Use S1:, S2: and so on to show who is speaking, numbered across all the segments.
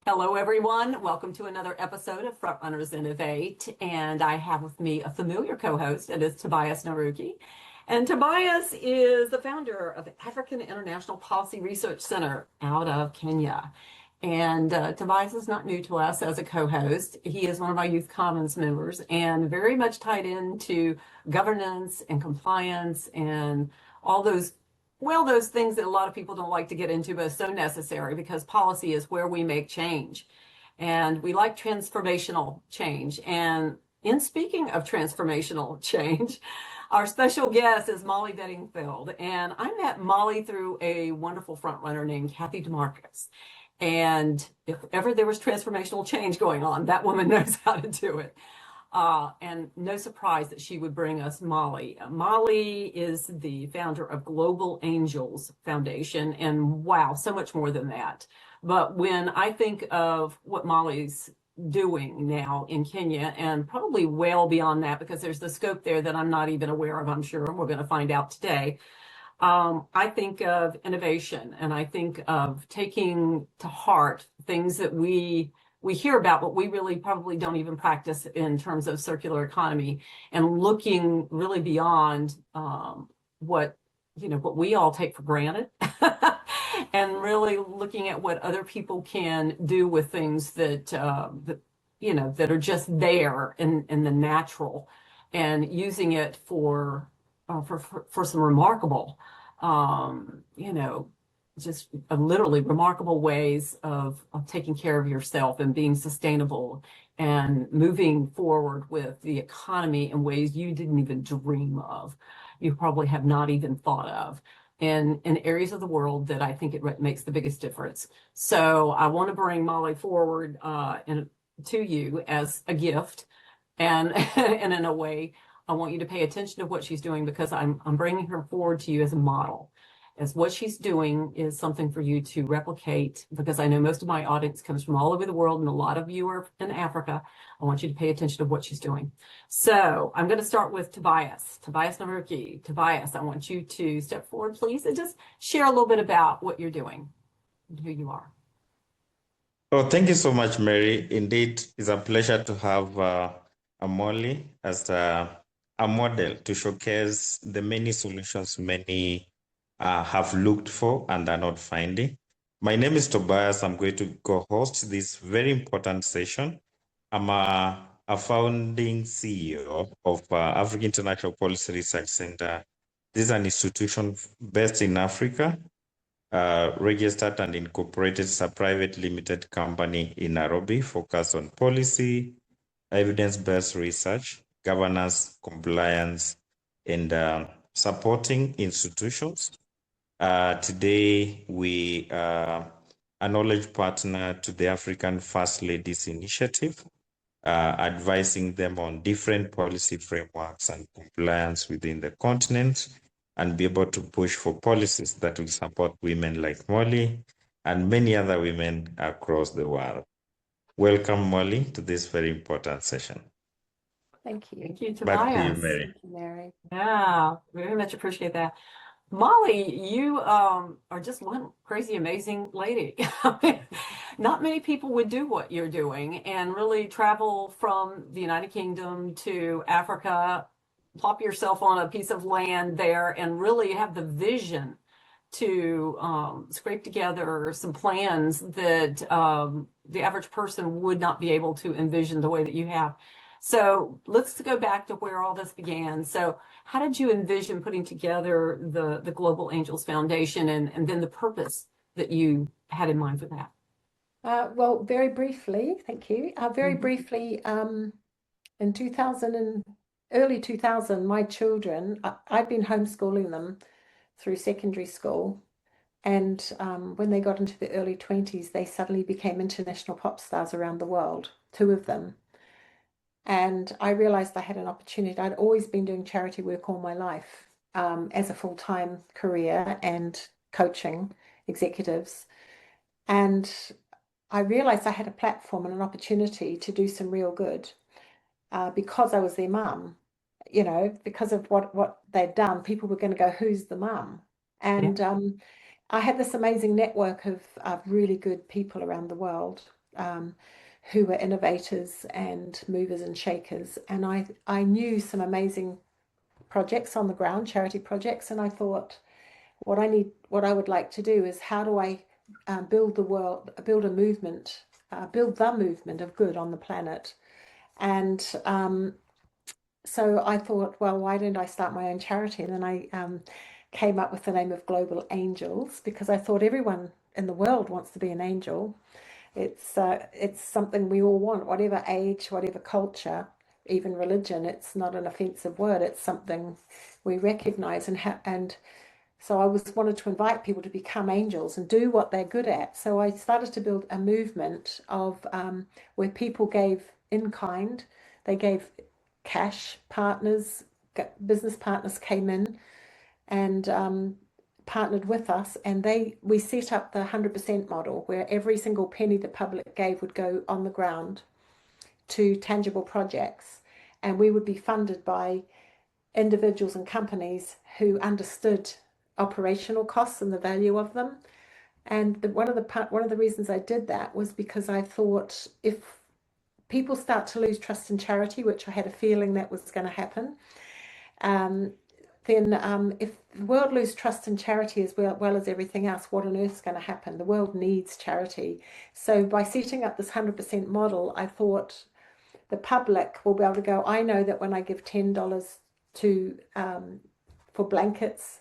S1: Hello, everyone. Welcome to another episode of Frontrunners Innovate. And I have with me a familiar co-host. It is Tobias Nauruki. And Tobias is the founder of the African International Policy Research Center out of Kenya. And Tobias is not new to us as a co-host. He is one of our Youth Commons members and very much tied into governance and compliance and all those things that a lot of people don't like to get into, but it's so necessary because policy is where we make change. And we like transformational change. And in speaking of transformational change, our special guest is Molly Bedingfield. And I met Molly through a wonderful frontrunner named Kathy DeMarcus. And if ever there was transformational change going on, that woman knows how to do it. And no surprise that she would bring us Molly. Molly is the founder of Global Angels Foundation, and wow, so much more than that. But when I think of what Molly's doing now in Kenya, and probably well beyond that, because there's the scope there that I'm not even aware of, I'm sure, and we're going to find out today. I think of innovation, and I think of taking to heart things that we hear about, but we really probably don't even practice in terms of circular economy, and looking really beyond what we all take for granted, and really looking at what other people can do with things that are just there in the natural, and using it for some remarkable, just literally remarkable ways of taking care of yourself and being sustainable and moving forward with the economy in ways you didn't even dream of. You probably have not even thought of in areas of the world that I think it makes the biggest difference. So I want to bring Molly forward to you as a gift, and and in a way, I want you to pay attention to what she's doing, because I'm bringing her forward to you as a model, as what she's doing is something for you to replicate, because I know most of my audience comes from all over the world, and a lot of you are in Africa. I want you to pay attention to what she's doing. So I'm going to start with Tobias Nauruki. Tobias, I want you to step forward, please, and just share a little bit about what you're doing and who you are.
S2: Oh, thank you so much, Mary. Indeed, it's a pleasure to have Molly as a model to showcase the many solutions many have looked for and are not finding. My name is Tobias. I'm going to co-host this very important session. I'm a founding CEO of African International Policy Research Center. This is an institution based in Africa, registered and incorporated as a private limited company in Nairobi, focused on policy, evidence-based research, governance, compliance, and supporting institutions. Today, we are a knowledge partner to the African First Ladies Initiative, advising them on different policy frameworks and compliance within the continent, and be able to push for policies that will support women like Molly and many other women across the world. Welcome, Molly, to this very important session.
S3: Thank you.
S1: Thank you, Tobias.
S2: Back to you, Mary.
S3: Thank you, Mary.
S1: Yeah, very much appreciate that. Molly, you are just one crazy, amazing lady. Not many people would do what you're doing and really travel from the United Kingdom to Africa, plop yourself on a piece of land there, and really have the vision to scrape together some plans that the average person would not be able to envision the way that you have. So let's go back to where all this began. So how did you envision putting together the Global Angels Foundation, and then the purpose that you had in mind for that?
S3: Well, very briefly, thank you. Very briefly, in 2000 and early 2000, my children, I'd been homeschooling them through secondary school. And when they got into the early 20s, they suddenly became international pop stars around the world, two of them. And I realized I had an opportunity. I'd always been doing charity work all my life, as a full-time career and coaching executives. And I realized I had a platform and an opportunity to do some real good, because I was their mum. Because of what they'd done, people were going to go, who's the mum? And I had this amazing network of really good people around the world. who were innovators and movers and shakers. And I knew some amazing projects on the ground, charity projects, and I thought, what I would like to do is how do I build the movement of good on the planet. And so I thought, well, why don't I start my own charity? And then I came up with the name of Global Angels, because I thought everyone in the world wants to be an angel. It's something we all want, whatever age, whatever culture, even religion. It's not an offensive word. It's something we recognize, and so I wanted to invite people to become angels and do what they're good at. So I started to build a movement of where people gave in kind. They gave cash. Business partners came in and partnered with us, and we set up the 100% model, where every single penny the public gave would go on the ground to tangible projects, and we would be funded by individuals and companies who understood operational costs and the value of them. And one of the reasons I did that was because I thought, if people start to lose trust in charity, which I had a feeling that was going to happen, then if the world lose trust in charity as well as everything else, what on earth is going to happen? The world needs charity. So by setting up this 100% model, I thought the public will be able to go, I know that when I give $10 for blankets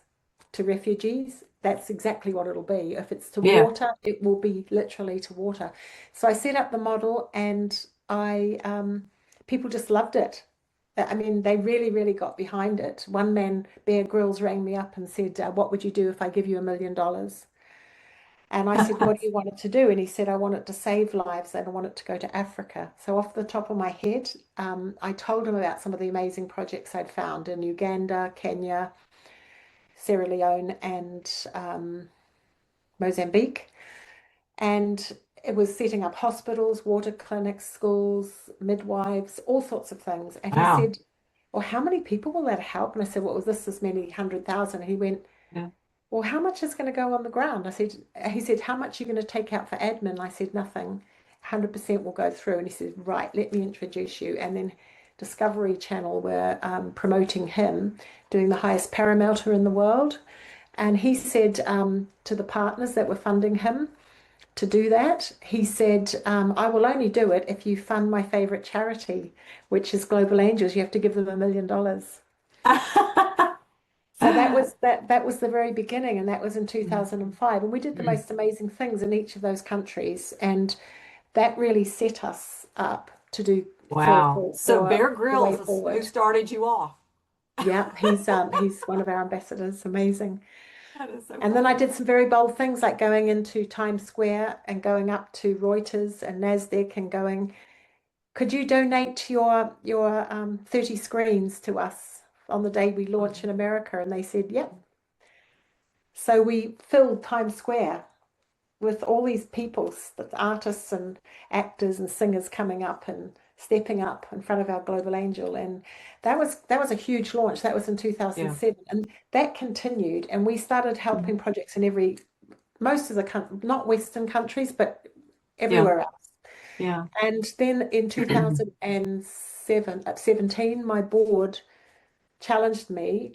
S3: to refugees, that's exactly what it'll be. If it's to water, it will be literally to water. So I set up the model, and people just loved it. I mean, they really, really got behind it. One man, Bear Grylls, rang me up and said, what would you do if I give you $1 million? And I said, what do you want it to do? And he said, I want it to save lives, and I want it to go to Africa. So off the top of my head, I told him about some of the amazing projects I'd found in Uganda, Kenya, Sierra Leone, and Mozambique. And it was setting up hospitals, water clinics, schools, midwives, all sorts of things. And he said, well, how many people will that help? And I said, well, was this many 100,000? And he went, well, how much is going to go on the ground? He said, how much are you going to take out for admin? I said, nothing. 100% will go through. And he said, right, let me introduce you. And then Discovery Channel were promoting him, doing the highest paramounter in the world. And he said to the partners that were funding him to do that, he said, I will only do it if you fund my favorite charity, which is Global Angels. You have to give them $1 million. So that was the very beginning, and that was in 2005. And we did the most amazing things in each of those countries, and that really set us up to do
S1: So Bear Grylls is who started you off.
S3: Yeah, he's one of our ambassadors. Amazing.
S1: That is so
S3: And then I did some very bold things, like going into Times Square and going up to Reuters and NASDAQ and going, could you donate your 30 screens to us on the day we launch in America? And they said, yep. So we filled Times Square with all these people, artists and actors and singers coming up and stepping up in front of our Global Angel. And that was a huge launch. That was in 2007. And that continued. And we started helping projects in most of the country, not Western countries, but everywhere else.
S1: Yeah.
S3: And then in 2017, my board challenged me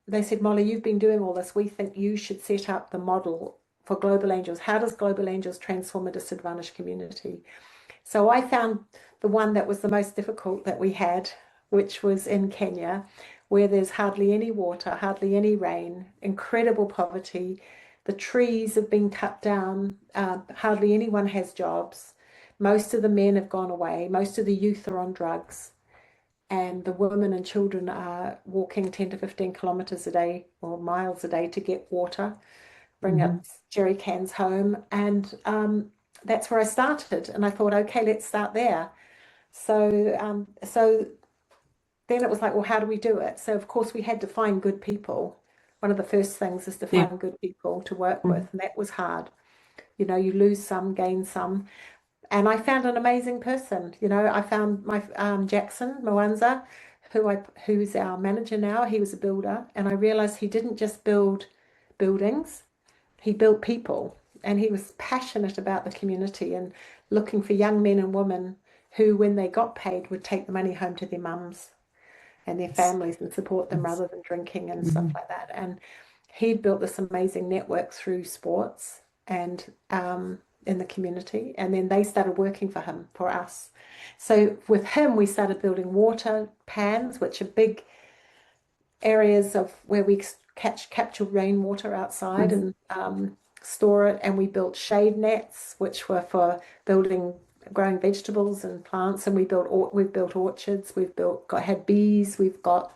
S3: they said, Molly, you've been doing all this. We think you should set up the model for Global Angels. How does Global Angels transform a disadvantaged community? So I found the one that was the most difficult that we had, which was in Kenya, where there's hardly any water, hardly any rain, incredible poverty. The trees have been cut down. Hardly anyone has jobs. Most of the men have gone away. Most of the youth are on drugs. And the women and children are walking 10 to 15 kilometers a day or miles a day to get water, bring up jerry cans home. And that's where I started. And I thought, okay, let's start there. So then it was like, well, how do we do it? So of course we had to find good people. One of the first things is to find good people to work with. And that was hard. You lose some, gain some. And I found an amazing person. I found my Jackson Mwanza, who's our manager now. He was a builder, and I realized he didn't just build buildings; he built people. he was passionate about the community and looking for young men and women who, when they got paid, would take the money home to their mums and their families and support them rather than drinking and stuff like that. And he built this amazing network through sports and in the community. And then they started working for him, for us. So with him, we started building water pans, which are big areas of where we capture rainwater outside and store it. And we built shade nets, which were for growing vegetables and plants. And we've built orchards. Had bees. We've got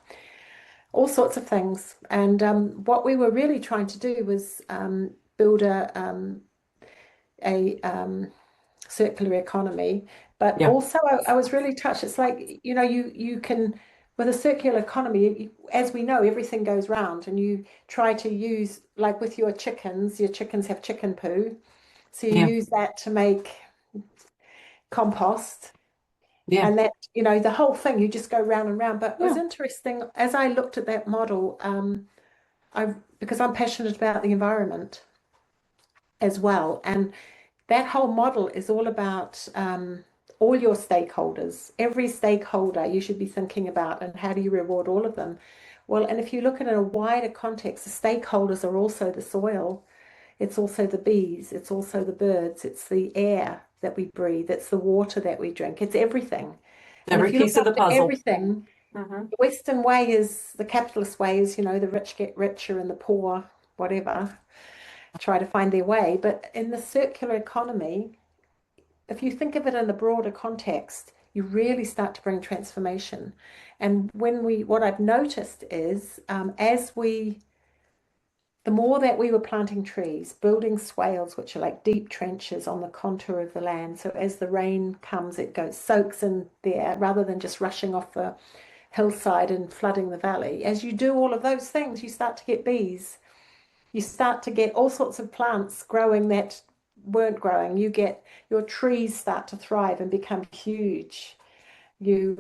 S3: all sorts of things. And what we were really trying to do was build a circular economy. But also, I was really touched. It's like, you can, with a circular economy, as we know, everything goes round, and you try to use, like with your chickens have chicken poo. So you use that to make compost. And that, the whole thing, you just go round and round. But it was interesting, as I looked at that model, because I'm passionate about the environment as well. And that whole model is all about all your stakeholders. Every stakeholder you should be thinking about, and how do you reward all of them? Well, and if you look at it in a wider context, the stakeholders are also the soil. It's also the bees. It's also the birds. It's the air that we breathe. It's the water that we drink. It's everything.
S1: Every piece of the puzzle.
S3: Everything. The Western way is, the capitalist way is, the rich get richer and the poor, whatever, try to find their way. But in the circular economy, if you think of it in the broader context, you really start to bring transformation. And what I've noticed is, the more that we were planting trees, building swales, which are like deep trenches on the contour of the land. So as the rain comes, soaks in there rather than just rushing off the hillside and flooding the valley. As you do all of those things, you start to get bees. You start to get all sorts of plants growing that weren't growing. Your trees start to thrive and become huge. You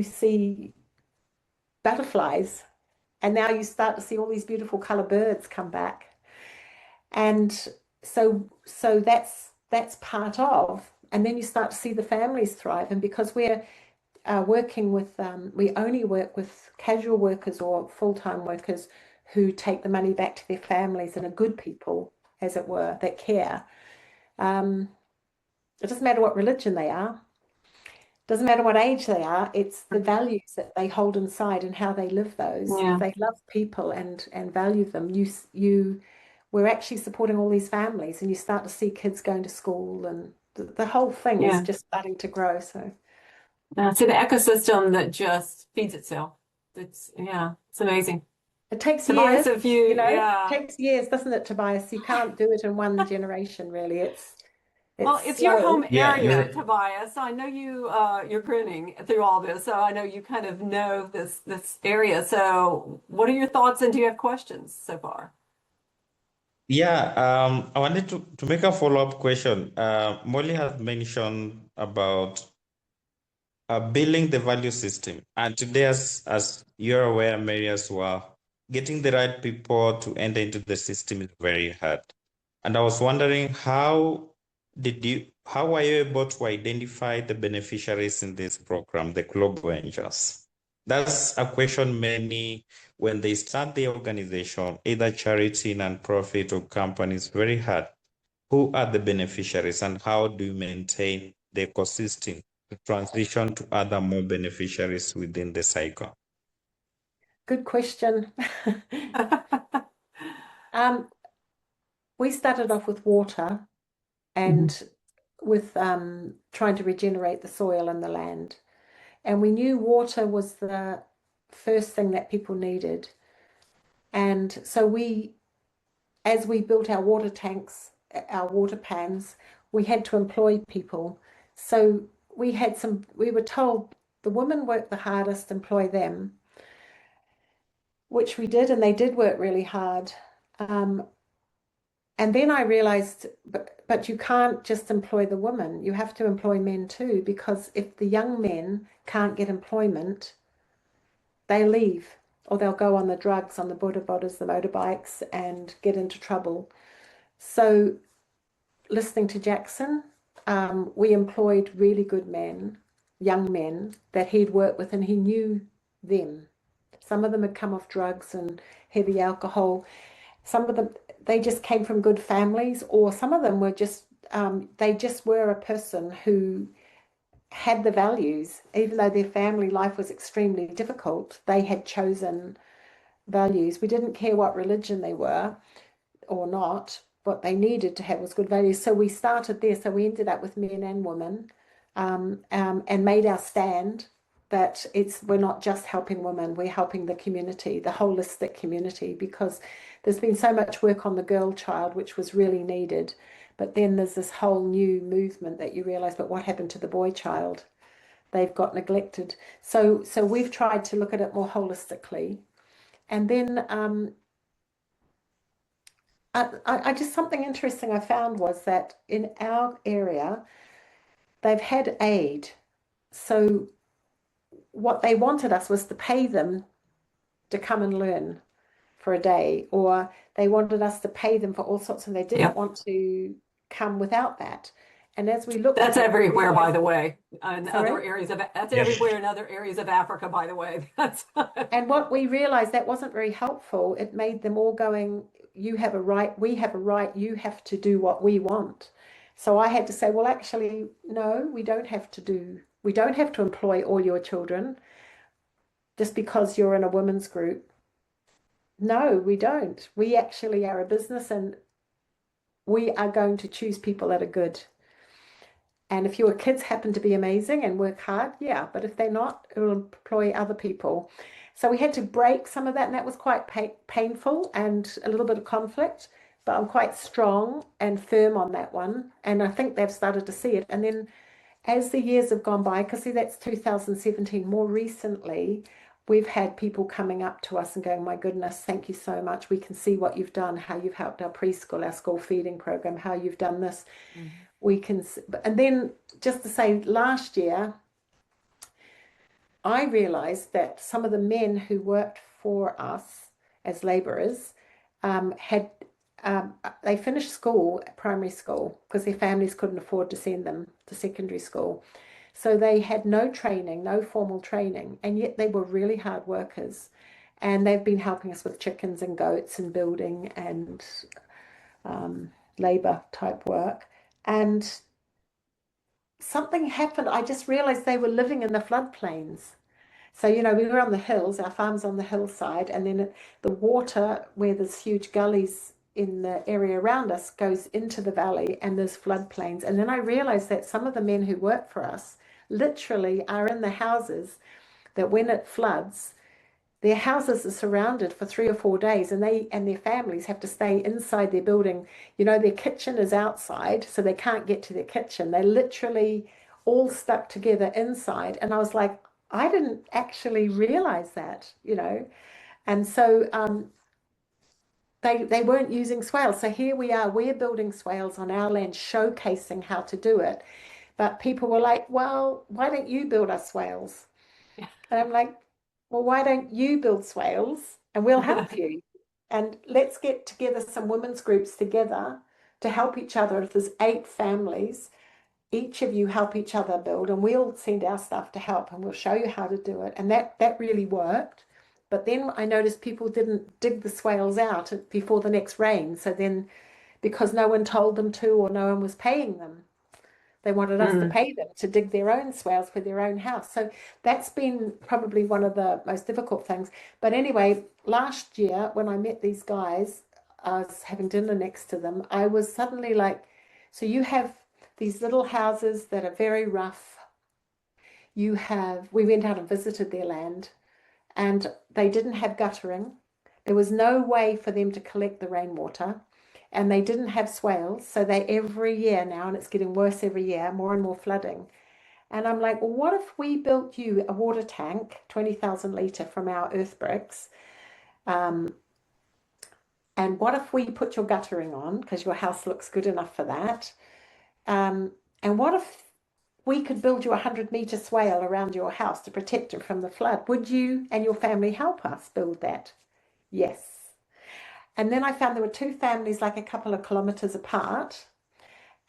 S3: see butterflies. And now you start to see all these beautiful color birds come back. And so that's part of, and then you start to see the families thrive. And because we're working with, we only work with casual workers or full-time workers who take the money back to their families and are good people, as it were, that care. It doesn't matter what religion they are. Doesn't matter what age they are, it's the values that they hold inside and how they live those. If they love people and value them, we're actually supporting all these families, and you start to see kids going to school, and the whole thing is just starting to grow. So
S1: the ecosystem that just feeds itself. It's amazing.
S3: It takes
S1: Tobias,
S3: years, it takes years, doesn't it, Tobias? You can't do it in one generation, really.
S1: It's your home area, Tobias. I know you're grinning through all this, so I know you kind of know this area. So what are your thoughts, and do you have questions so far?
S2: I wanted to make a follow-up question. Molly has mentioned about building the value system. And today, as you're aware, Mary, as well, getting the right people to enter into the system is very hard. And I was wondering, how were you able to identify the beneficiaries in this program, the global angels? That's a question many, when they start the organization, either charity, non-profit, or companies, very hard. Who are the beneficiaries, and how do you maintain the ecosystem to transition to other more beneficiaries within the cycle?
S3: Good question. We started off with water and with trying to regenerate the soil and the land. And we knew water was the first thing that people needed. And so as we built our water tanks, our water pans, we had to employ people. So we were told the women work the hardest, employ them, which we did, and they did work really hard. And then I realized, but you can't just employ the women. You have to employ men too, because if the young men can't get employment, they leave, or they'll go on the drugs, on the boda bodas, the motorbikes, and get into trouble. So listening to Jackson, we employed really good men, young men that he'd worked with, and he knew them. Some of them had come off drugs and heavy alcohol. Some of them, they just came from good families, or some of them were just, they just were a person who had the values, even though their family life was extremely difficult. They had chosen values. We didn't care what religion they were or not. What they needed to have was good values. So we started there. So we ended up with men and women, and made our stand that we're not just helping women, we're helping the community, the holistic community, because there's been so much work on the girl child, which was really needed. But then there's this whole new movement that you realize, but what happened to the boy child? They've got neglected. So we've tried to look at it more holistically. And then I just, something interesting I found was that in our area, they've had aid. So what they wanted us was to pay them to come and learn for a day, or they wanted us to pay them for all sorts, and they didn't want to come without that. And as we looked
S1: That's
S3: at it,
S1: everywhere, by the way, in
S3: Sorry?
S1: other areas of that's everywhere in other areas of Africa, by the way. That's
S3: And what we realized, that wasn't very helpful. It made them all going, you have a right, we have a right, you have to do what we want. So I had to say, well, actually, no, we don't have to employ all your children just because you're in a women's group. No, we don't. We actually are a business, and we are going to choose people that are good. And if your kids happen to be amazing and work hard, yeah, but if they're not, it will employ other people. So we had to break some of that, and that was quite painful and a little bit of conflict, but I'm quite strong and firm on that one. And I think they've started to see it. And then as the years have gone by, because see, that's 2017, more recently, we've had people coming up to us and going, my goodness, thank you so much. We can see what you've done, how you've helped our preschool, our school feeding program, how you've done this. We can, and then just to say, last year, I realized that some of the men who worked for us as laborers had, they finished school, primary school, because their families couldn't afford to send them to secondary school. So they had no training, no formal training, and yet they were really hard workers. And they've been helping us with chickens and goats and building and labor type work. And something happened. I just realized they were living in the floodplains. So, we were on the hills, our farm's on the hillside, and then the water, where there's huge gullies in the area around us, goes into the valley, and there's floodplains. And then I realized that some of the men who work for us literally are in the houses that when it floods, their houses are surrounded for 3 or 4 days, and they and their families have to stay inside their building. Their kitchen is outside, so they can't get to their kitchen. They literally all stuck together inside. And I was like, I didn't actually realize that, And so they weren't using swales. So here we are, we're building swales on our land, showcasing how to do it. But people were like, well, why don't you build us swales? And I'm like, well, why don't you build swales and we'll help you? And let's get together some women's groups together to help each other. If there's 8 families, each of you help each other build, and we'll send our stuff to help, and we'll show you how to do it. And that really worked. But then I noticed people didn't dig the swales out before the next rain. So then, because no one told them to, or no one was paying them, they wanted us to pay them to dig their own swales for their own house. So that's been probably one of the most difficult things. But anyway, last year when I met these guys, I was having dinner next to them. I was suddenly like, so you have these little houses that are very rough. We went out and visited their land, and they didn't have guttering. There was no way for them to collect the rainwater. And they didn't have swales, so they every year now, and it's getting worse every year, more and more flooding. And I'm like, well, what if we built you a water tank, 20,000 litre from our earth bricks? And what if we put your guttering on, because your house looks good enough for that? And what if we could build you a 100-metre swale around your house to protect it from the flood? Would you and your family help us build that? Yes. And then I found there were two families like a couple of kilometers apart.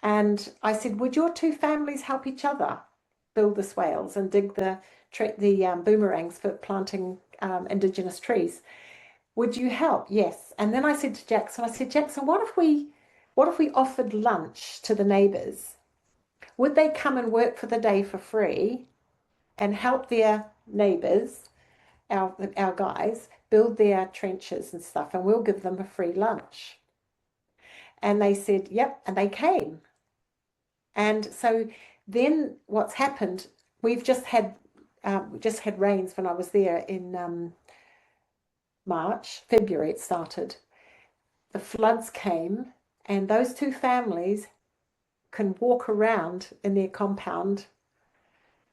S3: And I said, would your two families help each other build the swales and dig the boomerangs for planting indigenous trees? Would you help? Yes. And then I said to Jackson, Jackson, what if we offered lunch to the neighbors? Would they come and work for the day for free and help their neighbors, our guys, build their trenches and stuff, and we'll give them a free lunch? And they said, yep, and they came. And so then what's happened, we've just had rains when I was there in February it started. The floods came, and those two families can walk around in their compound.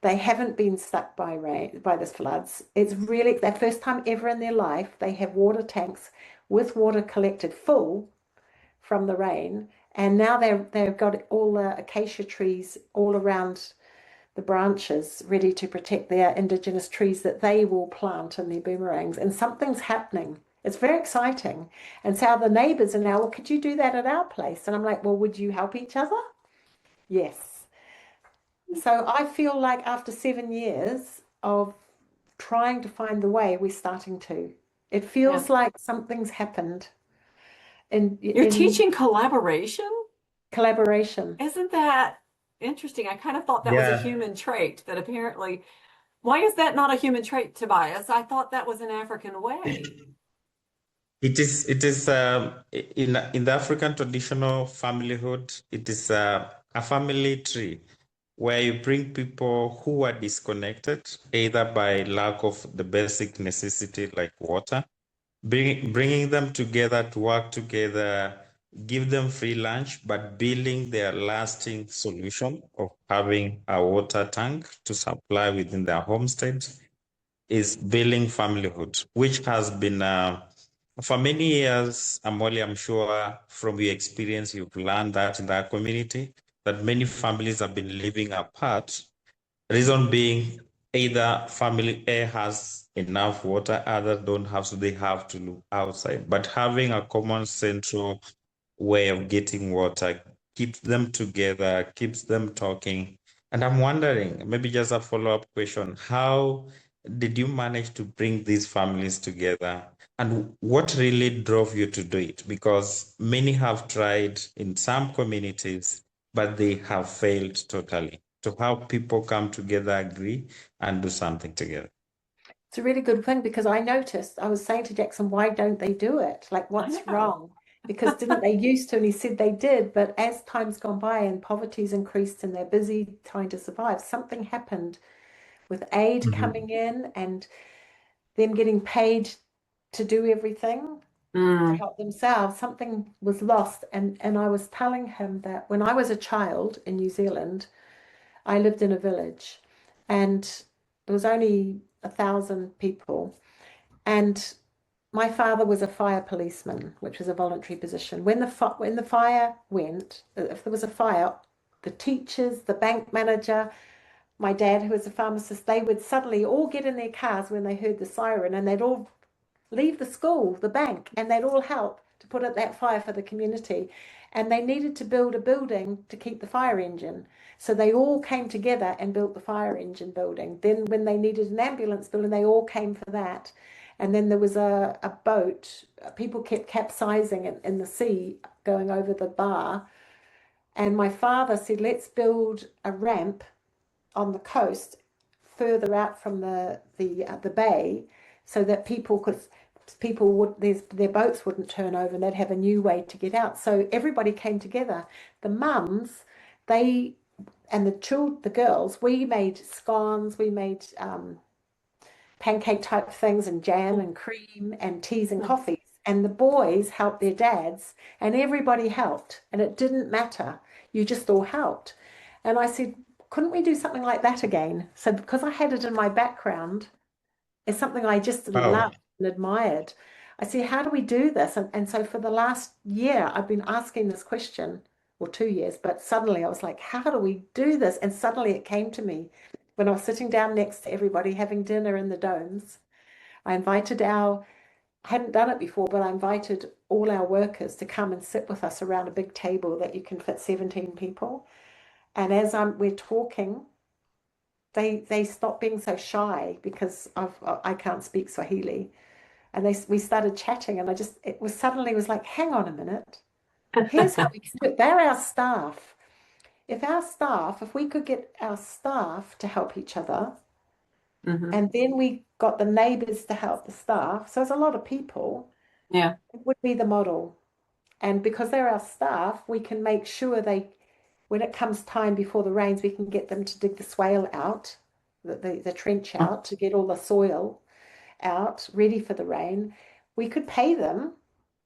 S3: They haven't been stuck by the floods. It's really their first time ever in their life. They have water tanks with water collected full from the rain, and now they've got all the acacia trees all around the branches ready to protect their indigenous trees that they will plant in their boomerangs. And something's happening. It's very exciting. And so the neighbors are now, well, could you do that at our place? And I'm like, well, would you help each other? Yes. So I feel like after 7 years of trying to find the way, we're starting to. It feels like something's happened.
S1: You're teaching collaboration?
S3: Collaboration.
S1: Isn't that interesting? I kind of thought that was a human trait, that apparently, why is that not a human trait, Tobias? I thought that was an African way.
S2: It is in the African traditional familyhood, it is a family tree where you bring people who are disconnected, either by lack of the basic necessity like water, bringing them together to work together, give them free lunch, but building their lasting solution of having a water tank to supply within their homestead is building familyhood, which has been for many years. Molly, I'm sure from your experience, you've learned that in that community, that many families have been living apart. Reason being, either family A has enough water, others don't have, so they have to look outside. But having a common central way of getting water keeps them together, keeps them talking. And I'm wondering, maybe just a follow-up question, how did you manage to bring these families together? And what really drove you to do it? Because many have tried in some communities, but they have failed totally. To help people come together, agree, and do something together.
S3: It's a really good thing, because I noticed, I was saying to Jackson, why don't they do it? Like, what's wrong? Because didn't they used to? And he said they did, but as time's gone by and poverty's increased and they're busy trying to survive, something happened with aid coming in and them getting paid to do everything to help themselves. Something was lost. And I was telling him that when I was a child in New Zealand, I lived in a village and there was only 1,000 people. And my father was a fire policeman, which was a voluntary position. When the fire went, if there was a fire, the teachers, the bank manager, my dad, who was a pharmacist, they would suddenly all get in their cars when they heard the siren, and they'd all leave the school, the bank, and they'd all help to put out that fire for the community. And they needed to build a building to keep the fire engine. So they all came together and built the fire engine building. Then when they needed an ambulance building, they all came for that. And then there was a boat. People kept capsizing in the sea going over the bar. And my father said, let's build a ramp on the coast further out from the bay, so that their boats wouldn't turn over and they'd have a new way to get out. So everybody came together. The mums, and the girls, we made scones, we made pancake type things and jam and cream and teas and coffees. And the boys helped their dads, and everybody helped, and it didn't matter. You just all helped. And I said, couldn't we do something like that again? So because I had it in my background, it's something I just loved and admired. I said, how do we do this? And so for the last year, I've been asking this question, or 2 years, but suddenly I was like, how do we do this? And suddenly it came to me when I was sitting down next to everybody having dinner in the domes. I hadn't done it before, but I invited all our workers to come and sit with us around a big table that you can fit 17 people. And as we're talking, they stop being so shy because I can't speak Swahili. And we started chatting, and it was like, hang on a minute. Here's how we can do it. They're our staff. If we could get our staff to help each other, and then we got the neighbors to help the staff, so it's a lot of people,
S1: Yeah.
S3: it would be the model. And because they're our staff, we can make sure when it comes time before the rains, we can get them to dig the swale out, the trench out, to get all the soil out, ready for the rain. We could pay them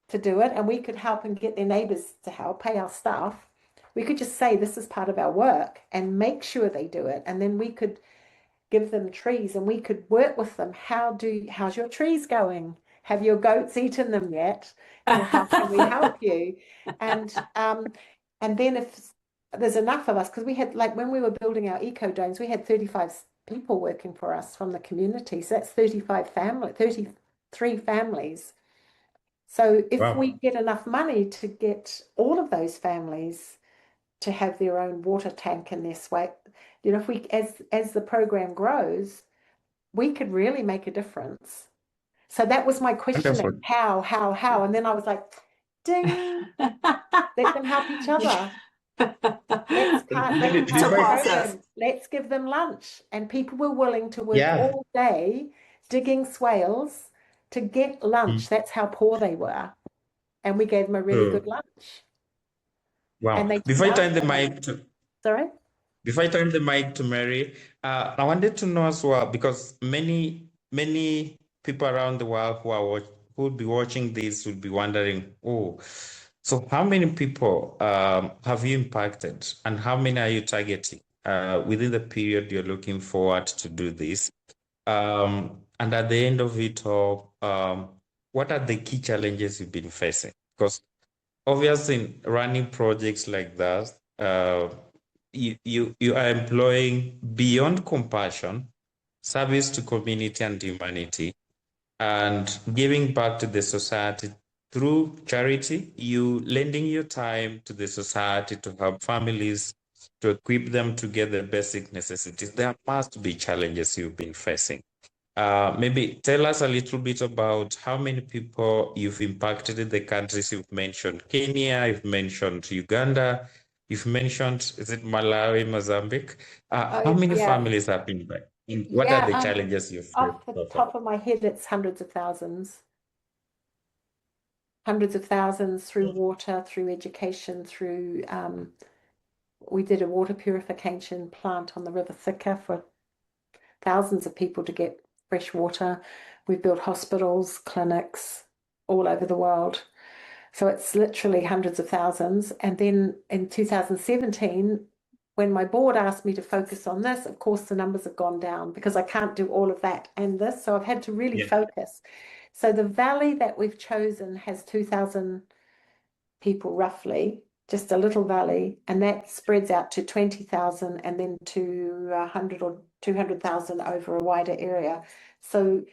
S3: to do it, and we could help and get their neighbors to help, pay our staff. We could just say this is part of our work and make sure they do it. And then we could give them trees, and we could work with them. How's your trees going? Have your goats eaten them yet? How can we help you? And then if there's enough of us, because we had, like, when we were building our eco domes, we had 35 people working for us from the community. So that's 33 families. So if we get enough money to get all of those families to have their own water tank in their swale, if we, as the program grows, we could really make a difference. So that was my questioning, how, and then I was like, ding, let them help each other. Let's give them lunch. And people were willing to work all day digging swales to get lunch. That's how poor they were. And we gave them a really good lunch.
S2: Wow.
S3: And
S2: Before I turn the mic to Mary, I wanted to know as well, because many people around the world who will be watching this will be wondering, so how many people have you impacted, and how many are you targeting within the period you're looking forward to do this? And at the end of it all, what are the key challenges you've been facing? Because obviously, in running projects like that, you are employing beyond compassion, service to community and humanity, and giving back to the society through charity. You lending your time to the society to help families, to equip them to get the basic necessities. There must be challenges you've been facing. Maybe tell us a little bit about how many people you've impacted in the countries you've mentioned. Kenya, you've mentioned Uganda, you've mentioned, is it Malawi, Mozambique? How many families have been back? What are the challenges you've faced?
S3: Off the top of my head, it's hundreds of thousands. Hundreds of thousands through water, through education, through we did a water purification plant on the River Thika for thousands of people to get fresh water. We've built hospitals, clinics all over the world. So it's literally hundreds of thousands. And then in 2017, when my board asked me to focus on this, of course, the numbers have gone down because I can't do all of that and this. So I've had to really focus. So the valley that we've chosen has 2,000 people roughly, just a little valley, and that spreads out to 20,000 and then to 100 or 200,000 over a wider area. So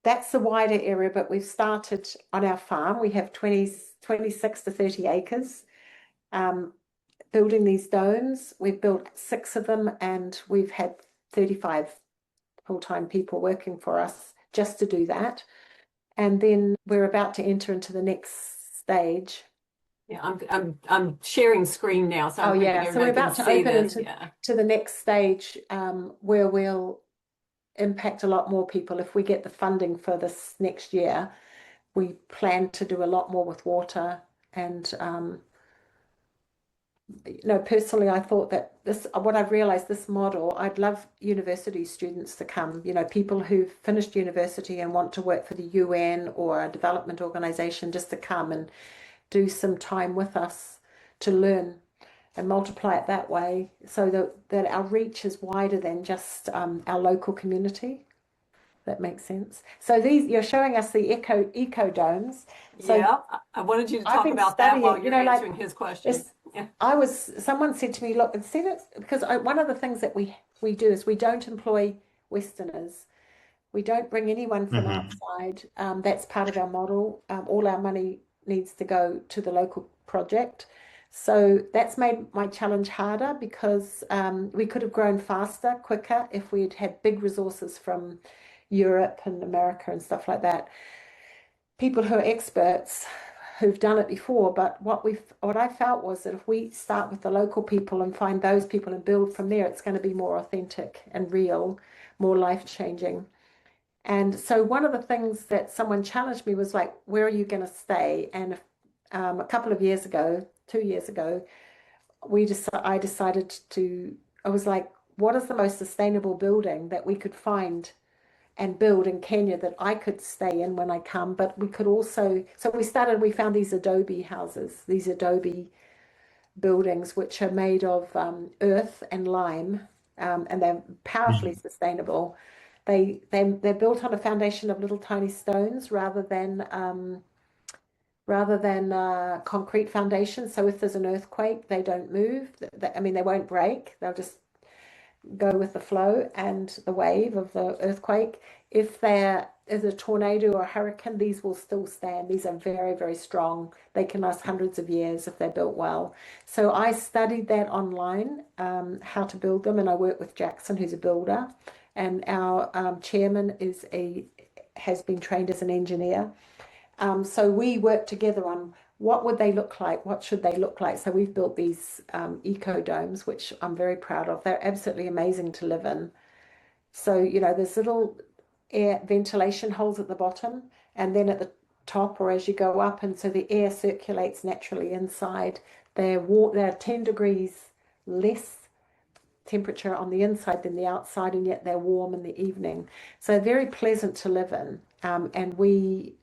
S3: that's the wider area, but we've started on our farm. We have 26 to 30 acres building these domes. We've built 6 of them, and we've had 35 full-time people working for us just to do that. And then we're about to enter into the next stage.
S1: Yeah, I'm sharing screen now, so
S3: so we're about to open into the next stage where we'll impact a lot more people if we get the funding for this next year. We plan to do a lot more with water, and personally, I thought that what I've realized, this model, I'd love university students to come, people who've finished university and want to work for the UN or a development organization, just to come and do some time with us to learn and multiply it that way, so that our reach is wider than just our local community. That makes sense. So you're showing us the eco domes. So
S1: I wanted you to talk about that while you're answering his question.
S3: Someone said to me, look, instead of, because one of the things that we do is we don't employ Westerners. We don't bring anyone from
S2: Mm-hmm.
S3: outside. That's part of our model. All our money needs to go to the local project. So that's made my challenge harder because we could have grown faster, quicker if we'd had big resources from Europe and America and stuff like that. People who are experts who've done it before, but what I felt was that if we start with the local people and find those people and build from there, it's going to be more authentic and real, more life-changing. And so one of the things that someone challenged me was like, where are you going to stay? And a couple of years ago, 2 years ago, I decided I was like, what is the most sustainable building that we could find and build in Kenya that I could stay in when I come? But we could also, so we found these adobe houses, these adobe buildings, which are made of earth and lime, and they're powerfully sustainable. They're built on a foundation of little tiny stones rather than concrete foundations. So if there's an earthquake, they don't move. I mean, they won't break. They'll just go with the flow and the wave of the earthquake. If there is a tornado or a hurricane, these will still stand. These are very, very strong. They can last hundreds of years if they're built well. So I studied that online, how to build them, and I work with Jackson, who's a builder, and our chairman has been trained as an engineer. So we work together on what would they look like? What should they look like? So we've built these eco domes, which I'm very proud of. They're absolutely amazing to live in. So, there's little air ventilation holes at the bottom, and then at the top or as you go up, and so the air circulates naturally inside. They're 10 degrees less temperature on the inside than the outside, and yet they're warm in the evening. So very pleasant to live in. And we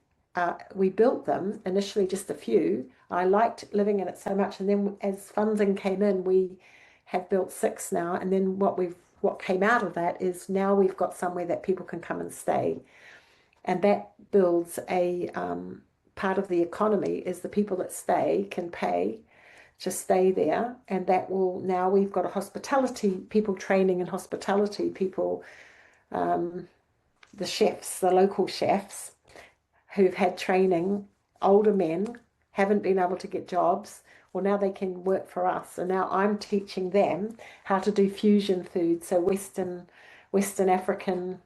S3: built them initially, just a few. I liked living in it so much, and then as funding came in, we have built 6 now. And then what came out of that is now we've got somewhere that people can come and stay, and that builds a part of the economy. Is the people that stay can pay to stay there, and now we've got people training in hospitality, people, the chefs, the local chefs who've had training, older men, haven't been able to get jobs. Well, now they can work for us. And now I'm teaching them how to do fusion food. So Western African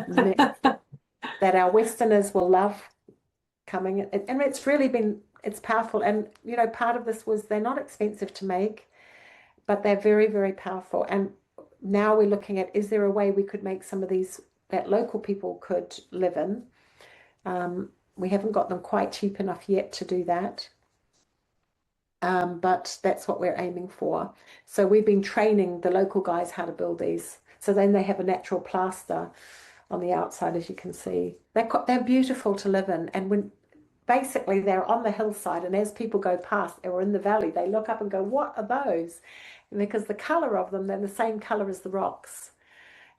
S3: mix that our Westerners will love coming. And it's powerful. And, part of this was they're not expensive to make, but they're very, very powerful. And now we're looking at, is there a way we could make some of these that local people could live in? We haven't got them quite cheap enough yet to do that. But that's what we're aiming for. So we've been training the local guys how to build these. So then they have a natural plaster on the outside, as you can see. They're beautiful to live in. And basically they're on the hillside, and as people go past or in the valley, they look up and go, what are those? And because the color of them, they're the same color as the rocks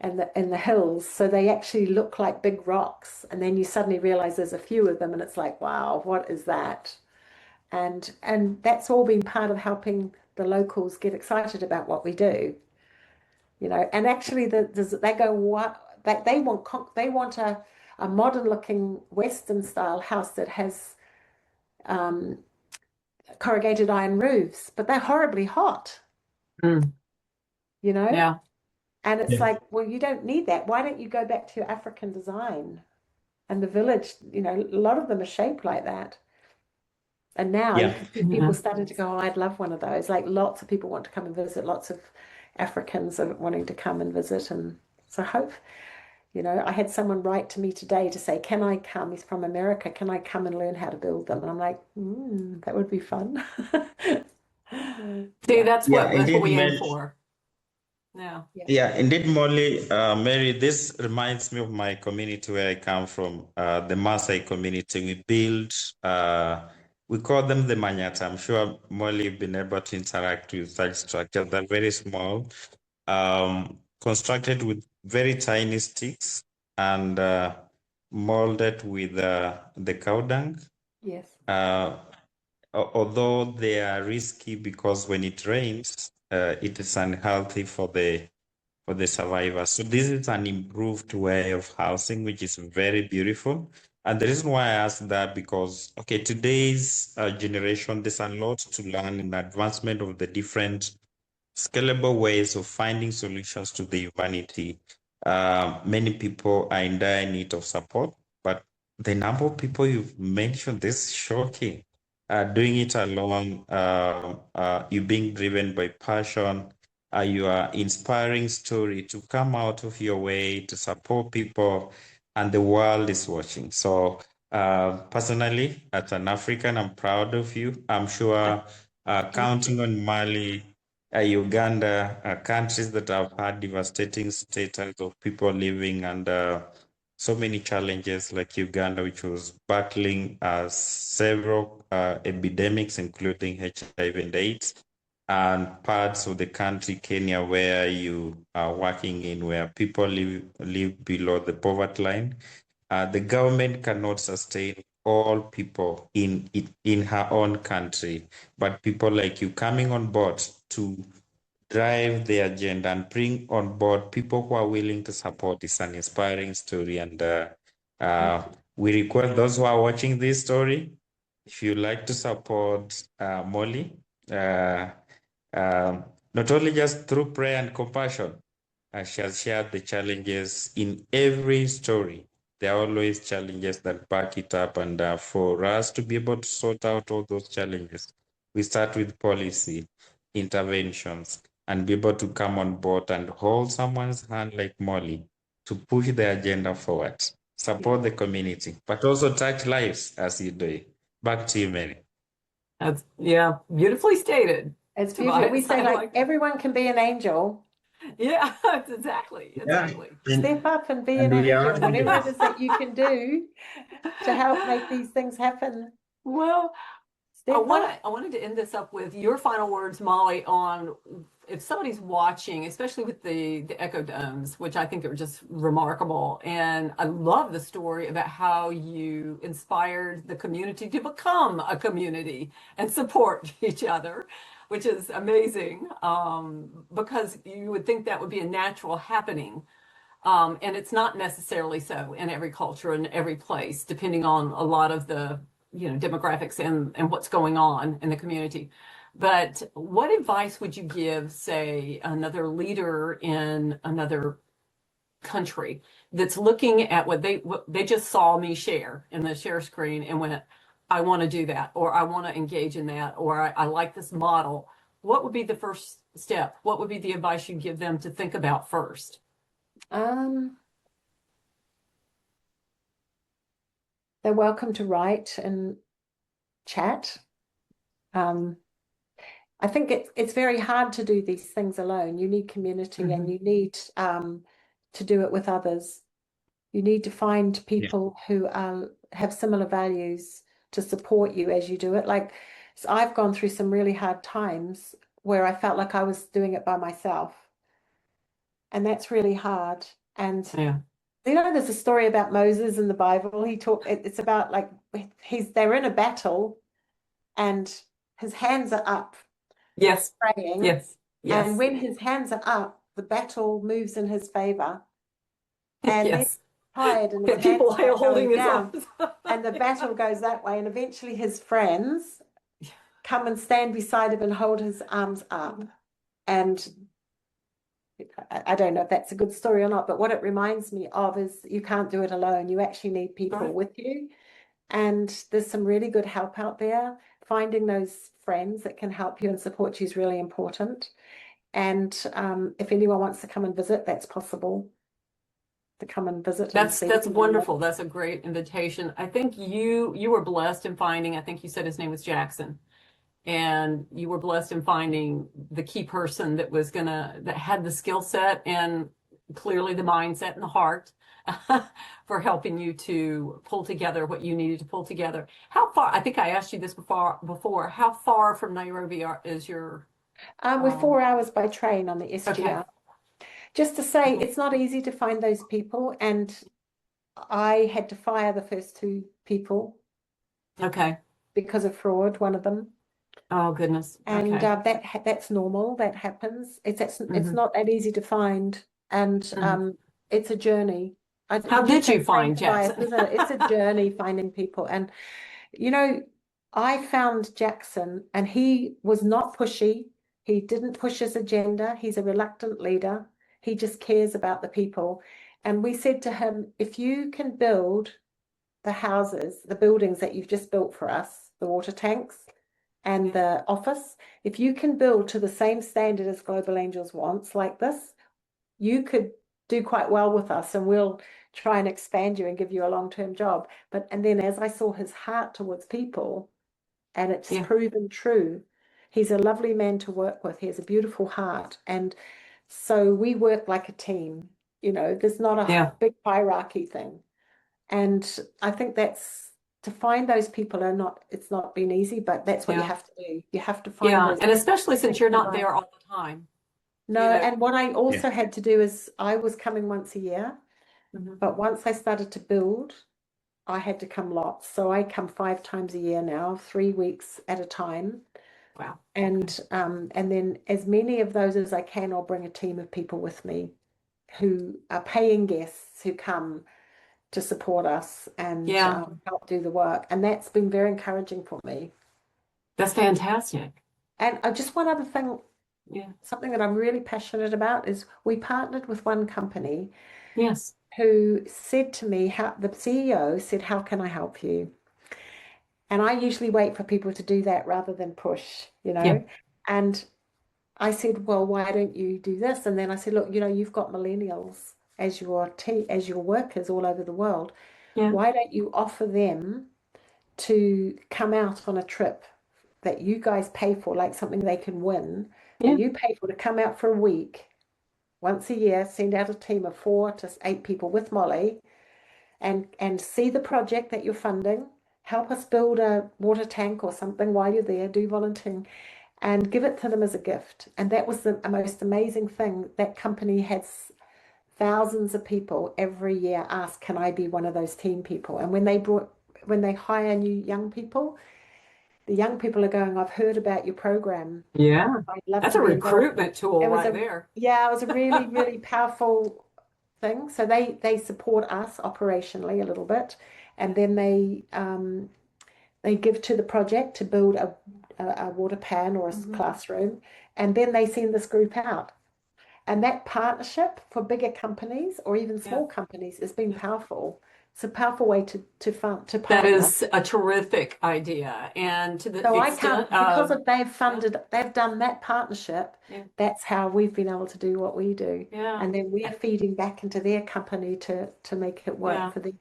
S3: and the hills, so they actually look like big rocks. And then you suddenly realize there's a few of them, and it's like, wow, what is that? And that's all been part of helping the locals get excited about what we do, And actually, they go, what they want a modern-looking Western-style house that has corrugated iron roofs, but they're horribly hot,
S1: Yeah.
S3: And it's like, well, you don't need that. Why don't you go back to your African design? And the village, a lot of them are shaped like that. And now you can see people starting to go, oh, I'd love one of those. Like lots of people want to come and visit. Lots of Africans are wanting to come and visit. And so I had someone write to me today to say, can I come? He's from America. Can I come and learn how to build them? And I'm like, that would be fun.
S1: See, that's what
S2: indeed,
S1: we aim
S2: Mary.
S1: for. Yeah.
S2: Yeah, indeed, Molly. Mary, this reminds me of my community where I come from, the Maasai community. We call them the Manyata. I'm sure, Molly, you've been able to interact with such structures. They're very small, constructed with very tiny sticks and molded with the cow dung.
S3: Yes.
S2: Although they are risky because when it rains, it is unhealthy for the for the survivors. So this is an improved way of housing, which is very beautiful. And the reason why I ask that, because, okay, today's generation, there's a lot to learn in advancement of the different scalable ways of finding solutions to the humanity. Many people are in dire need of support, but the number of people you've mentioned, this is shocking. Doing it alone, you being driven by passion, you are inspiring story to come out of your way to support people, and the world is watching. So, personally, as an African, I'm proud of you. I'm sure counting on Mali, Uganda, countries that have had devastating status of people living under so many challenges, like Uganda, which was battling several epidemics, including HIV and AIDS, and parts of the country, Kenya, where you are working in, where people live below the poverty line. The government cannot sustain all people in her own country, but people like you coming on board to drive the agenda and bring on board people who are willing to support is an inspiring story. And we request those who are watching this story, if you like to support Molly, uh, not only just through prayer and compassion, she has shared the challenges in every story. There are always challenges that back it up, and for us to be able to sort out all those challenges, we start with policy interventions and be able to come on board and hold someone's hand like Molly to push the agenda forward, support the community, but also touch lives as you do. Back to you, Mary.
S1: That's, yeah, beautifully stated.
S3: It's beautiful. We
S1: Tobias,
S3: say
S1: I
S3: like
S1: like that.
S3: everyone can be an angel.
S1: Yeah, exactly.
S3: Step up and be an
S4: And we
S3: angel,
S4: are
S3: whatever it
S4: angels.
S3: is that you can do to help make these things happen.
S1: Well,
S3: Step up.
S1: I wanted to end this up with your final words, Molly, on if somebody's watching, especially with the echo domes, which I think are just remarkable. And I love the story about how you inspired the community to become a community and support each other, which is amazing, because you would think that would be a natural happening. And it's not necessarily so in every culture and every place, depending on a lot of the demographics and what's going on in the community. But what advice would you give, say, another leader in another country that's looking at what they just saw me share in the share screen and went, I want to do that, or I want to engage in that, or I like this model. What would be the first step? What would be the advice you'd give them to think about first?
S3: They're welcome to write and chat. I think it's very hard to do these things alone. You need community, and you need to do it with others. You need to find people who have similar values to support you as you do it. Like, so I've gone through some really hard times where I felt like I was doing it by myself, and that's really hard. And there's a story about Moses in the Bible. It's about like they're in a battle, and his hands are up.
S1: Yes.
S3: Praying.
S1: Yes.
S3: And when his hands are up, the battle moves in his favor. And then he's tired, and his
S1: people
S3: hands are
S1: holding his
S3: down,
S1: arms.
S3: and the battle goes that way. And eventually his friends come and stand beside him and hold his arms up. And I don't know if that's a good story or not, but what it reminds me of is you can't do it alone. You actually need people with you. And there's some really good help out there. Finding those friends that can help you and support you is really important. And if anyone wants to come and visit, that's possible to come and visit.
S1: That's wonderful. That's a great invitation. I think you were blessed in finding, I think you said his name was Jackson, and you were blessed in finding the key person that had the skill set and clearly the mindset and the heart for helping you to pull together what you needed to pull together. How far, I think I asked you this before, how far from Nairobi is your...
S3: We're 4 hours by train on the SGR. Okay. Just to say, it's not easy to find those people, and I had to fire the first 2 people.
S1: Okay.
S3: Because of fraud, one of them.
S1: Oh, goodness.
S3: And that's normal. That happens. It's not that easy to find And it's a journey.
S1: How
S3: you
S1: did
S3: say
S1: you find
S3: Tobias,
S1: Jackson?
S3: isn't it? It's a journey finding people. And, you know, I found Jackson and he was not pushy. He didn't push his agenda. He's a reluctant leader. He just cares about the people. And we said to him, if you can build the houses, the buildings that you've just built for us, the water tanks and the office, if you can build to the same standard as Global Angels wants, like this, you could do quite well with us and we'll try and expand you and give you a long-term job. And then as I saw his heart towards people, and it's proven true, he's a lovely man to work with. He has a beautiful heart. And so we work like a team. You know, there's not a big hierarchy thing. And I think that's, to find those people it's not been easy, but that's what you have to do. You have to find those.
S1: And especially since you're not there all the time.
S3: No, and what I also had to do is I was coming once a year, but once I started to build, I had to come lots. So I come 5 times a year now, 3 weeks at a time.
S1: Wow.
S3: And then as many of those as I can, I'll bring a team of people with me who are paying guests who come to support us and help do the work. And that's been very encouraging for me.
S1: That's fantastic.
S3: And just one other thing, something that I'm really passionate about is we partnered with one company who said to me, the CEO said, how can I help you? And I usually wait for people to do that rather than push, you know. And I said, well, why don't you do this? And then I said, look, you know, you've got millennials as your workers all over the world. Why don't you offer them to come out on a trip that you guys pay for, like something they can win, and you pay for to come out for a week, once a year, send out a team of 4 to 8 people with Molly and see the project that you're funding, help us build a water tank or something while you're there, do volunteering, and give it to them as a gift. And that was the most amazing thing. That company has thousands of people every year ask, can I be one of those team people? And when they hire new young people, the young people are going, I've heard about your program.
S1: Yeah.
S3: I'd love
S1: That's
S3: to
S1: a
S3: be involved.
S1: recruitment tool right there.
S3: Yeah, it was a really, really powerful thing. So they support us operationally a little bit, and then they give to the project to build a water pan or a classroom, and then they send this group out. And that partnership for bigger companies or even small companies has been powerful. It's a powerful way to partner.
S1: That is a terrific idea. And to the extent
S3: because they've done that partnership, that's how we've been able to do what we do. And then we're feeding back into their company to make it work for them.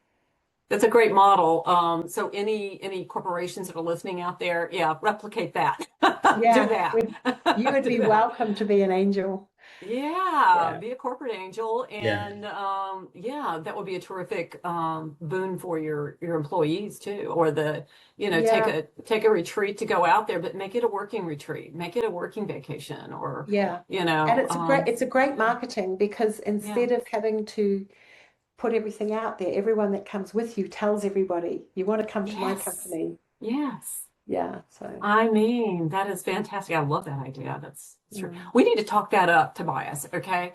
S1: That's a great model. So any corporations that are listening out there, replicate that. Do that.
S3: You would be welcome to be an angel.
S1: Be a corporate angel, and that would be a terrific boon for your employees too, or take a retreat to go out there, but make it a working retreat, make it a working vacation, or
S3: and it's a great marketing, because instead of having to put everything out there, everyone that comes with you tells everybody, you want to come to my company. So
S1: I mean, that is fantastic. I love that idea. That's true. We need to talk that up, Tobias. Okay.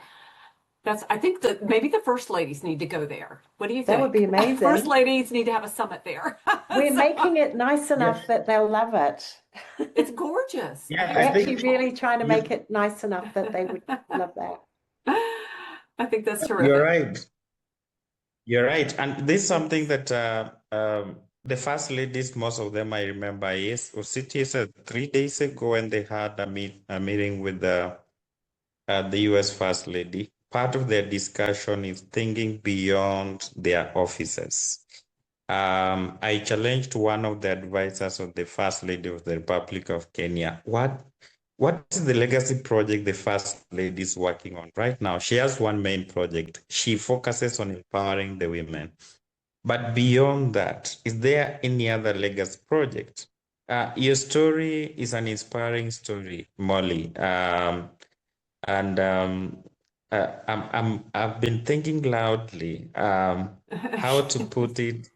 S1: I think that maybe the first ladies need to go there. What do you think?
S3: That would be amazing.
S1: First ladies need to have a summit there.
S3: We're making it nice enough that they'll love it.
S1: It's gorgeous.
S3: We're actually really trying to make it nice enough that they would love that.
S1: I think that's terrific.
S2: You're right. And this is something that the first ladies, most of them I remember, it 3 days ago when they had a meeting with the US First Lady. Part of their discussion is thinking beyond their offices. I challenged one of the advisors of the First Lady of the Republic of Kenya. What is the legacy project the First Lady is working on right now? She has one main project. She focuses on empowering the women. But beyond that, is there any other legacy project? Your story is an inspiring story, Molly. I've been thinking loudly how to put it.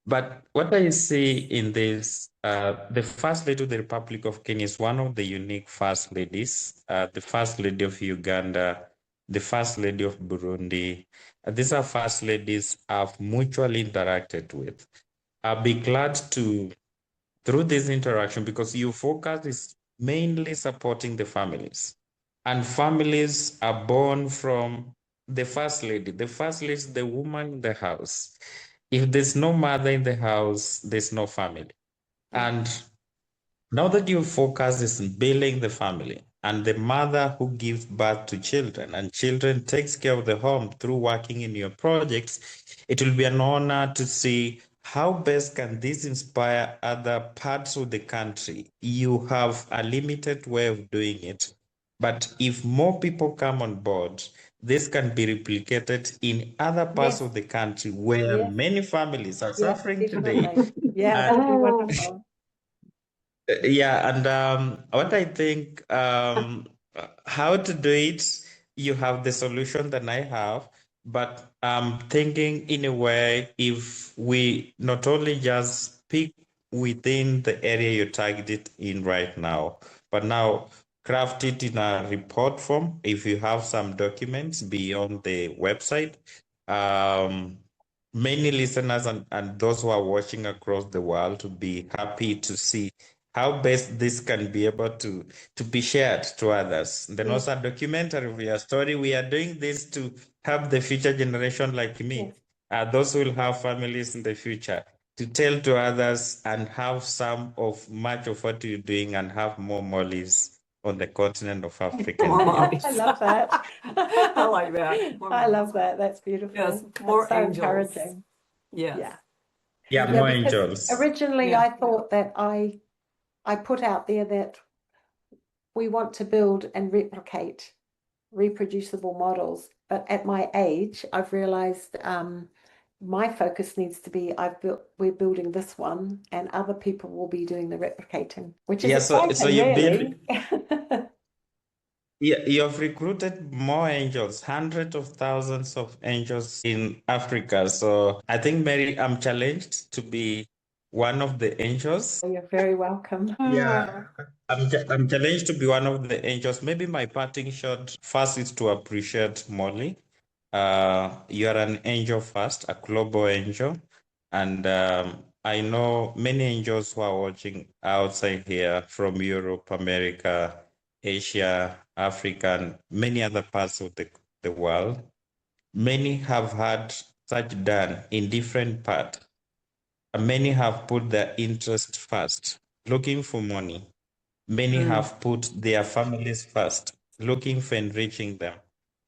S2: But what I see in this, the First Lady of the Republic of Kenya is one of the unique First Ladies. The First Lady of Uganda the First Lady of Burundi. These are First Ladies I've mutually interacted with. I'll be glad to, through this interaction, because your focus is mainly supporting the families. And families are born from the First Lady. The First Lady is the woman in the house. If there's no mother in the house, there's no family. And now that your focus is in building the family and the mother who gives birth to children and children takes care of the home through working in your projects, it will be an honor to see how best can this inspire other parts of the country. You have a limited way of doing it, but if more people come on board, this can be replicated in other parts
S3: Yes,
S2: of the country where
S3: yes,
S2: many families are
S3: yes,
S2: suffering today.
S3: definitely. Yeah,
S2: And
S3: that'd be wonderful.
S2: yeah, and what I think, how to do it, you have the solution that I have, but I'm thinking in a way, if we not only just speak within the area you're targeted in right now, but now craft it in a report form. If you have some documents beyond the website, many listeners and those who are watching across the world will be happy to see how best this can be able to be shared to others. Then
S3: Yes,
S2: also a documentary of your story. We are doing this to help the future generation like me,
S3: yes,
S2: those who will have families in the future, to tell to others and have some of much of what you're doing and have more Mollys on the continent of Africa and
S1: More
S2: beyond.
S1: Mollies.
S3: I love that.
S1: I like that. More
S3: I
S1: Mollies.
S3: love that. That's beautiful.
S1: Yes,
S3: That's
S1: more
S3: so
S1: angels.
S3: encouraging.
S1: Yes.
S3: Yeah.
S2: Yeah,
S3: Yeah,
S2: more
S3: because
S2: angels.
S3: originally
S1: Yeah.
S3: I thought that I put out there that we want to build and replicate reproducible models, but at my age, I've realized my focus needs to be we're building this one, and other people will be doing the replicating, which is
S2: Yeah, so
S3: exciting,
S2: you build.
S3: really.
S2: Yeah, you have recruited more angels, hundreds of thousands of angels in Africa. So I think, Mary, I'm challenged to be one of the angels.
S3: You're very welcome.
S2: Yeah, I'm challenged to be one of the angels. Maybe my parting shot first is to appreciate Molly. You are an angel first, a global angel. And I know many angels who are watching outside here from Europe, America, Asia, Africa, and many other parts of the world. Many have had such done in different parts. Many have put their interest first, looking for money. Many have put their families first, looking for enriching them.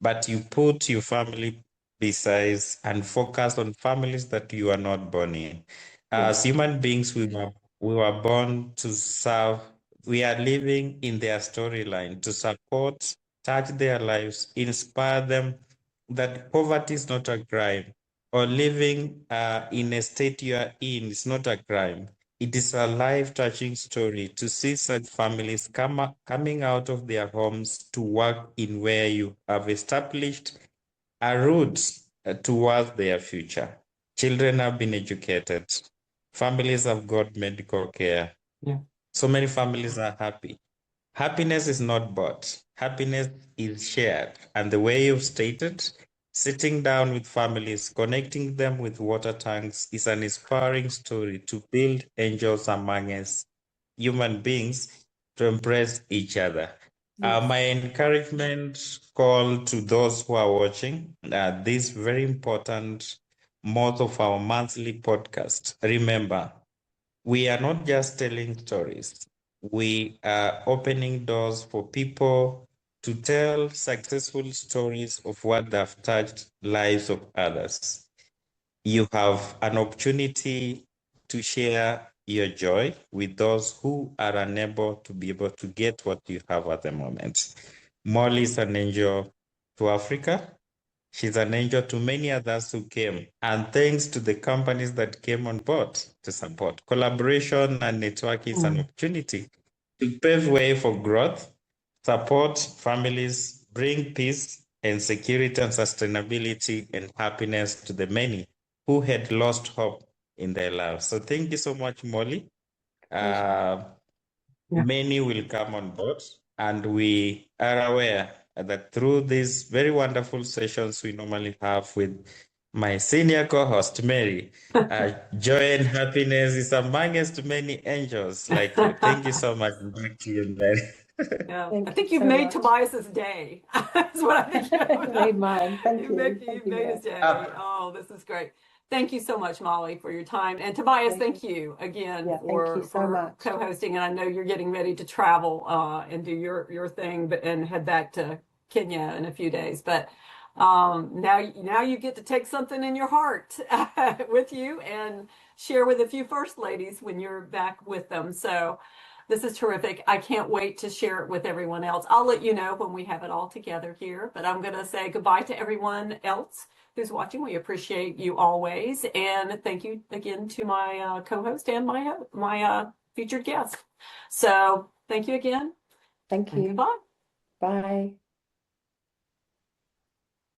S2: But you put your family besides and focus on families that you are not born in. As human beings, we were born to serve. We are living in their storyline to support, touch their lives, inspire them that poverty is not a crime, or living in a state you are in is not a crime. It is a life-touching story to see such families coming out of their homes to work in where you have established a route towards their future. Children have been educated. Families have got medical care.
S1: Yeah.
S2: So many families are happy. Happiness is not bought. Happiness is shared. And the way you've stated, sitting down with families, connecting them with water tanks is an inspiring story to build angels among us, human beings, to embrace each other. My encouragement call to those who are watching this very important month of our monthly podcast. Remember, we are not just telling stories. We are opening doors for people to tell successful stories of what they've touched lives of others. You have an opportunity to share your joy with those who are unable to be able to get what you have at the moment. Molly is an angel to Africa. She's an angel to many others who came. And thanks to the companies that came on board to support. Collaboration and network is an opportunity to pave way for growth, support families, bring peace and security and sustainability and happiness to the many who had lost hope in their lives. So thank you so much, Molly.
S3: Pleasure.
S1: Yeah.
S2: Many will come on board, and we are aware that through these very wonderful sessions we normally have with my senior co-host, Mary, joy and happiness is amongst many angels like you. Thank you so much. Back to you, Mary.
S1: Yeah, I
S3: Thank you
S1: think you've
S3: so
S1: made
S3: much.
S1: Tobias's day. That's what I think
S3: You made mine. Thank
S1: you've
S3: you.
S1: made,
S3: Thank
S1: you've
S3: you,
S1: made
S3: Mary.
S1: his day.
S2: Uh,
S1: Oh, this is great. Thank you so much, Molly, for your time. And Tobias, thank you again
S3: Yeah, thank you so
S1: for
S3: much.
S1: co-hosting. And I know you're getting ready to travel and do your thing, but and head back to Kenya in a few days. But now you get to take something in your heart with you and share with a few first ladies when you're back with them. So this is terrific. I can't wait to share it with everyone else. I'll let you know when we have it all together here, but I'm going to say goodbye to everyone else who's watching. We appreciate you always. And thank you again to my co-host and my featured guest. So thank you again.
S3: Thank
S1: And
S3: you.
S1: goodbye.
S3: Bye.